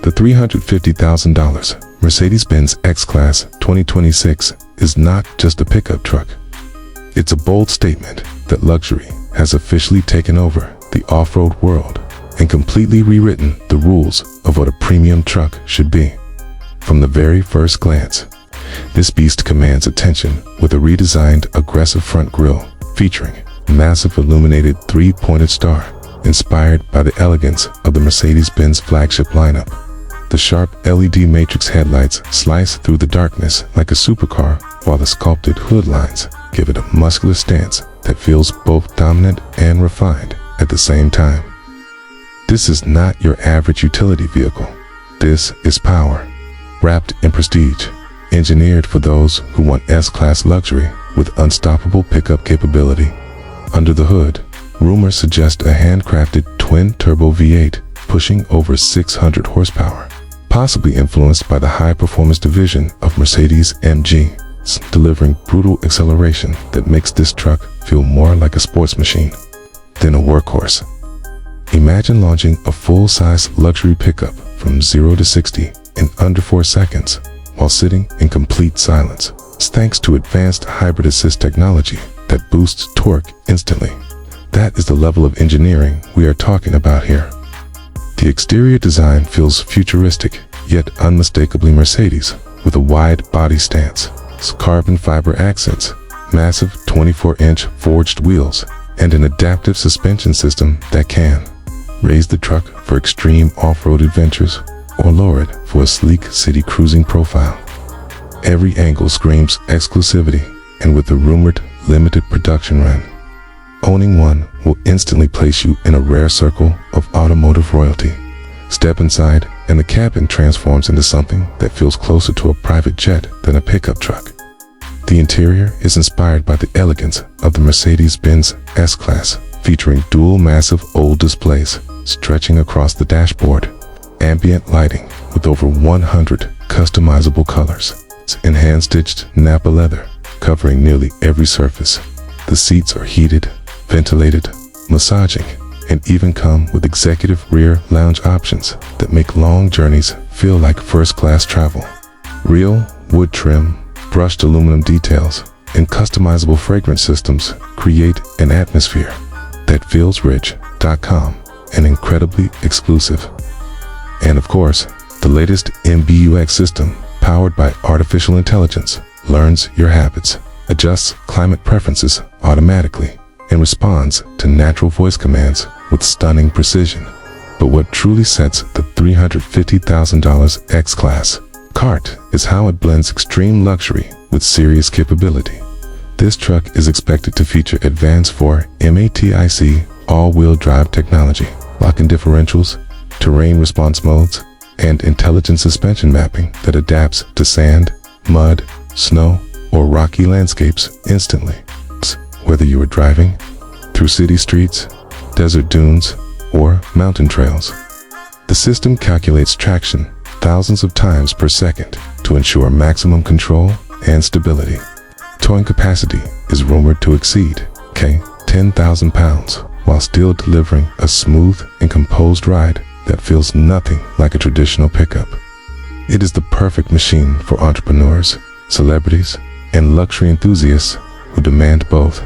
The $350,000 Mercedes-Benz X-Class 2026 is not just a pickup truck. It's a bold statement that luxury has officially taken over the off-road world and completely rewritten the rules of what a premium truck should be. From the very first glance, this beast commands attention with a redesigned aggressive front grille featuring a massive illuminated three-pointed star inspired by the elegance of the Mercedes-Benz flagship lineup. The sharp LED matrix headlights slice through the darkness like a supercar, while the sculpted hood lines give it a muscular stance that feels both dominant and refined at the same time. This is not your average utility vehicle. This is power, wrapped in prestige, engineered for those who want S-Class luxury with unstoppable pickup capability. Under the hood, rumors suggest a handcrafted twin-turbo V8 pushing over 600 horsepower, possibly influenced by the high-performance division of Mercedes-AMG, delivering brutal acceleration that makes this truck feel more like a sports machine than a workhorse. Imagine launching a full-size luxury pickup from 0 to 60 in under 4 seconds while sitting in complete silence, thanks to advanced hybrid assist technology that boosts torque instantly. That is the level of engineering we are talking about here. The exterior design feels futuristic, yet unmistakably Mercedes, with a wide body stance, carbon fiber accents, massive 24-inch forged wheels, and an adaptive suspension system that can raise the truck for extreme off-road adventures or lower it for a sleek city cruising profile. Every angle screams exclusivity, and with the rumored limited production run, owning one will instantly place you in a rare circle of automotive royalty. Step inside, and the cabin transforms into something that feels closer to a private jet than a pickup truck. The interior is inspired by the elegance of the Mercedes-Benz S-Class, featuring dual massive OLED displays stretching across the dashboard, ambient lighting with over 100 customizable colors, and hand-stitched Napa leather covering nearly every surface. The seats are heated, ventilated, massaging, and even come with executive rear lounge options that make long journeys feel like first-class travel. Real wood trim, brushed aluminum details, and customizable fragrance systems create an atmosphere that feels rich, calm, and incredibly exclusive. And of course, the latest MBUX system, powered by artificial intelligence, learns your habits, adjusts climate preferences automatically, and responds to natural voice commands with stunning precision. But what truly sets the $350,000 X-Class apart is how it blends extreme luxury with serious capability. This truck is expected to feature advanced 4MATIC all-wheel drive technology, lock-in differentials, terrain response modes, and intelligent suspension mapping that adapts to sand, mud, snow, or rocky landscapes instantly. Whether you are driving through city streets, desert dunes, or mountain trails, the system calculates traction thousands of times per second to ensure maximum control and stability. Towing capacity is rumored to exceed 10,000 pounds, while still delivering a smooth and composed ride that feels nothing like a traditional pickup. It is the perfect machine for entrepreneurs, celebrities, and luxury enthusiasts who demand both